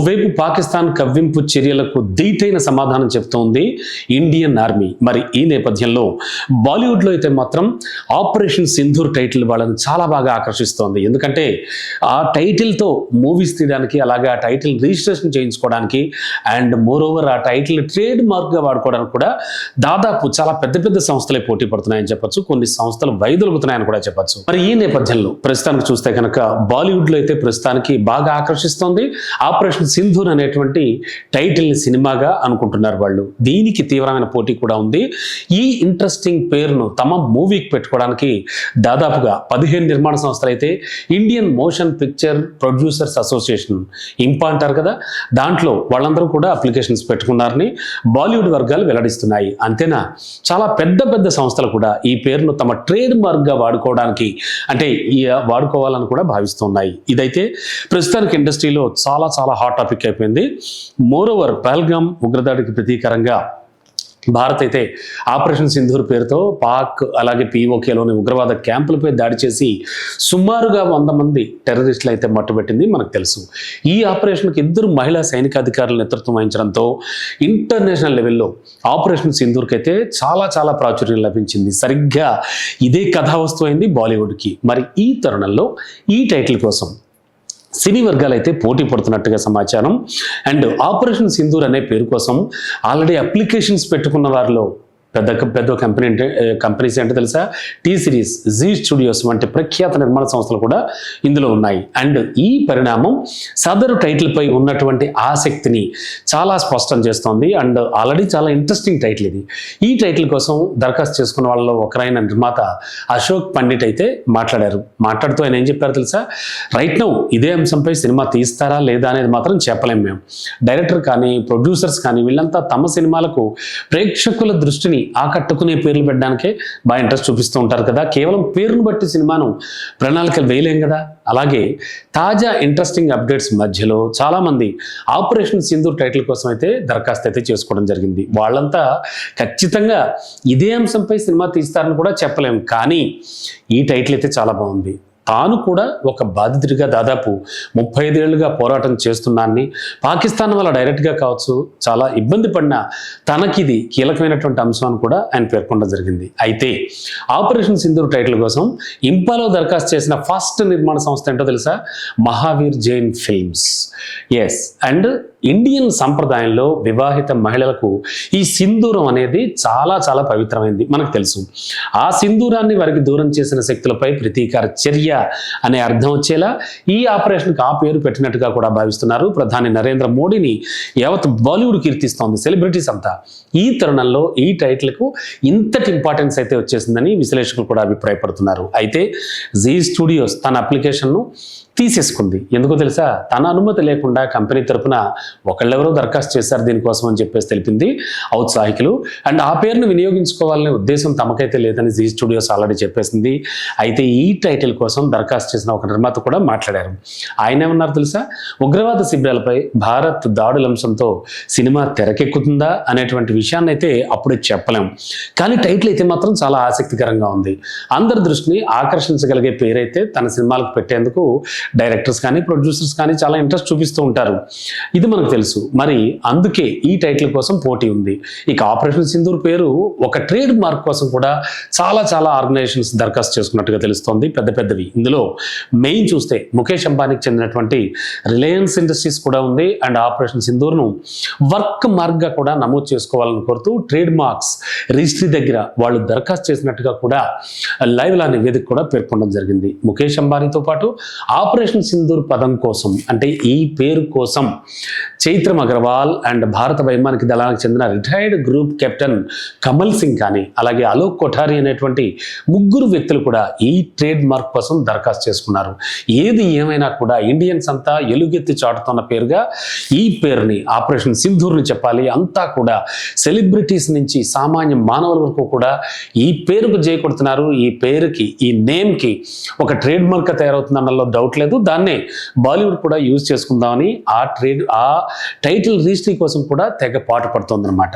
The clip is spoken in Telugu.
వైపు పాకిస్తాన్ కవ్వింపు చర్యలకు ధీటైన సమాధానం చెప్తోంది ఇండియన్ ఆర్మీ. మరి ఈ నేపథ్యంలో బాలీవుడ్లో అయితే మాత్రం ఆపరేషన్ సింధూర్ టైటిల్ వాళ్ళని చాలా బాగా ఆకర్షిస్తోంది. ఎందుకంటే ఆ టైటిల్తో మూవీస్ తీయడానికి, అలాగే ఆ టైటిల్ రిజిస్ట్రేషన్ చేయించుకోవడానికి అండ్ మోర్ ఓవర్ ఆ టైటిల్ ట్రేడ్ మార్క్గా వాడుకోవడానికి కూడా దాదాపు చాలా పెద్ద పెద్ద సంస్థలే పోటీ పడుతున్నాయని చెప్పొచ్చు. కొన్ని సంస్థలు వైదొలుగుతున్నాయని కూడా చెప్పొచ్చు. మరి ఈ నేపథ్యంలో ప్రస్తుతానికి చూస్తే కనుక బాలీవుడ్లో అయితే ప్రస్తుతానికి బాగా ఆకర్షిస్తోంది ఆపరేషన్ సింధూర్ అనేటువంటి టైటిల్ సినిమాగా అనుకుంటున్నారు వాళ్ళు. దీనికి తీవ్రమైన పోటీ కూడా ఉంది. ఈ ఇంట్రెస్టింగ్ పేరును తమ మూవీకి పెట్టుకోవడానికి దాదాపుగా 15 నిర్మాణ సంస్థలు అయితే Indian motion picture producers association IMPA అంటారు కదా, దాంట్లో వాళ్ళందరూ కూడా అప్లికేషన్స్ పెట్టుకున్నారని బాలీవుడ్ వర్గాలు వెల్లడిస్తున్నాయి. అంతేనా, చాలా పెద్ద పెద్ద సంస్థలు కూడా ఈ పేరును తమ ట్రేడ్ మార్క్గా వాడుకోవడానికి వాడుకోవాలని కూడా భావిస్తున్నాయి. ఇదైతే ప్రస్తుతానికి ఇండస్ట్రీలో చాలా చాలా హాట్ టాపిక్ అయిపోయింది. మోర్ ఓవర్ పహల్గామ్ ఉగ్రదాడికి ప్రతీకారంగా భారత్ అయితే ఆపరేషన్ సింధూర్ పేరుతో పాక్ అలాగే పీఓకేలోని ఉగ్రవాద క్యాంపులపై దాడి చేసి సుమారుగా 100 మంది టెర్రరిస్టులు అయితే మట్టుబెట్టింది మనకు తెలుసు. ఈ ఆపరేషన్కి 2 మహిళా సైనికాధికారుల నేతృత్వం వహించడంతో ఇంటర్నేషనల్ లెవెల్లో ఆపరేషన్ సింధూర్కి అయితే చాలా చాలా ప్రాచుర్యం లభించింది. సరిగ్గా ఇదే కథావస్తు అయింది బాలీవుడ్కి. మరి ఈ తరుణంలో ఈ టైటిల్ కోసం సినీ వర్గాలు అయితే పోటీ పడుతున్నట్టుగా సమాచారం. అండ్ ఆపరేషన్ సింధూర్ అనే పేరు కోసం ఆల్రెడీ అప్లికేషన్స్ పెట్టుకున్న వారిలో పెద్ద కంపెనీస్ ఏంటో తెలుసా, టీ సిరీస్, జీ స్టూడియోస్ వంటి ప్రఖ్యాత నిర్మాణ సంస్థలు కూడా ఇందులో ఉన్నాయి. అండ్ ఈ పరిణామం సదరు టైటిల్పై ఉన్నటువంటి ఆసక్తిని చాలా స్పష్టం చేస్తోంది. అండ్ ఆల్రెడీ చాలా ఇంట్రెస్టింగ్ టైటిల్ ఇది. ఈ టైటిల్ కోసం దరఖాస్తు చేసుకున్న వాళ్ళలో ఒకరైన నిర్మాత అశోక్ పండిట్ అయితే మాట్లాడుతూ ఆయన ఏం చెప్పారు తెలుసా, రైట్ నౌ ఇదే అంశంపై సినిమా తీస్తారా లేదా అనేది మాత్రం చెప్పలేం మేము. డైరెక్టర్ కానీ ప్రొడ్యూసర్స్ కానీ వీళ్ళంతా తమ సినిమాలకు ప్రేక్షకుల దృష్టిని ఆకట్టుకునే పేర్లు పెట్టడానికే బాగా ఇంట్రెస్ట్ చూపిస్తూ ఉంటారు కదా. కేవలం పేరును బట్టి సినిమాను ప్రణాళికలు వేయలేం కదా. అలాగే తాజా ఇంట్రెస్టింగ్ అప్డేట్స్ మధ్యలో చాలామంది ఆపరేషన్ సింధూర్ టైటిల్ కోసం అయితే దరఖాస్తు అయితే చేసుకోవడం జరిగింది. వాళ్ళంతా ఖచ్చితంగా ఇదే అంశంపై సినిమా తీస్తారని కూడా చెప్పలేము, కానీ ఈ టైటిల్ అయితే చాలా బాగుంది. తాను కూడా ఒక బాధితుడిగా దాదాపు 35 ఏళ్లుగా పోరాటం చేస్తున్నాన్ని, పాకిస్తాన్ వల్ల డైరెక్ట్గా కావచ్చు చాలా ఇబ్బంది పడిన తనకిది కీలకమైనటువంటి అంశం అని కూడా ఆయన పేర్కొనడం జరిగింది. అయితే ఆపరేషన్ సింధూర్ టైటిల్ కోసం ఇంపాలో దరఖాస్తు చేసిన ఫస్ట్ నిర్మాణ సంస్థ ఏంటో తెలుసా, Mahavir Jain films. Yes, and Indian సంప్రదాయంలో వివాహిత మహిళలకు ఈ సింధూరం అనేది చాలా చాలా పవిత్రమైంది మనకు తెలుసు. ఆ సింధూరాన్ని వారికి దూరం చేసిన శక్తులపై ప్రతీకార చర్య అనే అర్థం వచ్చేలా ఈ ఆపరేషన్కి ఆ పేరు పెట్టినట్టుగా కూడా భావిస్తున్నారు. ప్రధాని నరేంద్ర మోడీని యావత్ బాలీవుడ్ కీర్తిస్తోంది సెలబ్రిటీస్ అంతా. ఈ తరుణంలో ఈ టైటిల్కు ఇంతటి ఇంపార్టెన్స్ అయితే వచ్చేసిందని విశ్లేషకులు కూడా అభిప్రాయపడుతున్నారు. అయితే జీ స్టూడియోస్ తన అప్లికేషన్ను తీసేసుకుంది. ఎందుకో తెలుసా, తన అనుమతి లేకుండా కంపెనీ తరపున ఒకళ్ళెవరో దరఖాస్తు చేశారు దీనికోసం అని చెప్పేసి తెలిపింది ఔత్సాహికులు. అండ్ ఆ పేరును వినియోగించుకోవాలనే ఉద్దేశం తమకైతే లేదని జీ స్టూడియోస్ ఆల్రెడీ చెప్పేసింది. అయితే ఈ టైటిల్ కోసం దరఖాస్తు చేసిన ఒక నిర్మాత కూడా మాట్లాడారు. ఆయన ఏమన్నారు తెలుసా, ఉగ్రవాద శిబిరాలపై భారత్ దాడుల అంశంతో సినిమా తెరకెక్కుతుందా అనేటువంటి విషయాన్ని అయితే అప్పుడే చెప్పలేం, కానీ టైటిల్ అయితే మాత్రం చాలా ఆసక్తికరంగా ఉంది. అందరి దృష్టిని ఆకర్షించగలిగే పేరైతే తన సినిమాలకు పెట్టేందుకు డైరెక్టర్స్ కానీ ప్రొడ్యూసర్స్ కానీ చాలా ఇంట్రెస్ట్ చూపిస్తూ ఉంటారు. ఇది మనకు తెలుసు. మరి అందుకే ఈ టైటిల్ కోసం పోటీ ఉంది. ఇక ఆపరేషన్ సింధూర్ పేరు ఒక ట్రేడ్ మార్క్ కోసం కూడా చాలా చాలా ఆర్గనైజేషన్స్ దరఖాస్తు చేసుకున్నట్టుగా తెలుస్తోంది, పెద్ద పెద్దవి. ఇందులో మెయిన్ చూస్తే ముఖేష్ అంబానీకి చెందినటువంటి రిలయన్స్ ఇండస్ట్రీస్ కూడా ఉంది. అండ్ ఆపరేషన్ సింధూర్ను వర్క్ మార్క్గా కూడా నమోదు చేసుకోవాలని కోరుతూ ట్రేడ్ మార్క్స్ రిజిస్ట్రీ దగ్గర వాళ్ళు దరఖాస్తు చేసినట్టుగా కూడా లైవ్ లా నివేదిక కూడా పేర్కొనడం జరిగింది. ముఖేష్ అంబానీతో పాటు ఆపరేషన్ సింధూర్ పదం కోసం అంటే ఈ పేరు కోసం చైత్రం అగర్వాల్ అండ్ భారత వైమానిక దళానికి చెందిన retired group captain Kamal Singh కానీ అలాగే అలోక్ కొఠారి అనేటువంటి 3 వ్యక్తులు కూడా ఈ ట్రేడ్ మార్క్ కోసం దరఖాస్తు చేసుకున్నారు. ఏది ఏమైనా కూడా ఇండియన్స్ అంతా ఎలుగెత్తి చాటుతున్న పేరుగా ఈ పేరుని ఆపరేషన్ సింధూర్ని చెప్పాలి. అంతా కూడా సెలబ్రిటీస్ నుంచి సామాన్య మానవుల వరకు కూడా ఈ పేరుకు జై కొడుతున్నారు. ఈ పేరుకి, ఈ నేమ్కి ఒక ట్రేడ్ మార్క్ తయారవుతుందన్నలో డౌట్ లేదు. దాన్నే బాలీవుడ్ కూడా యూజ్ చేసుకుందామని ఆ టైటిల్ రిజిస్ట్రీ కోసం కూడా తెగ పాటు పడుతోందన్నమాట.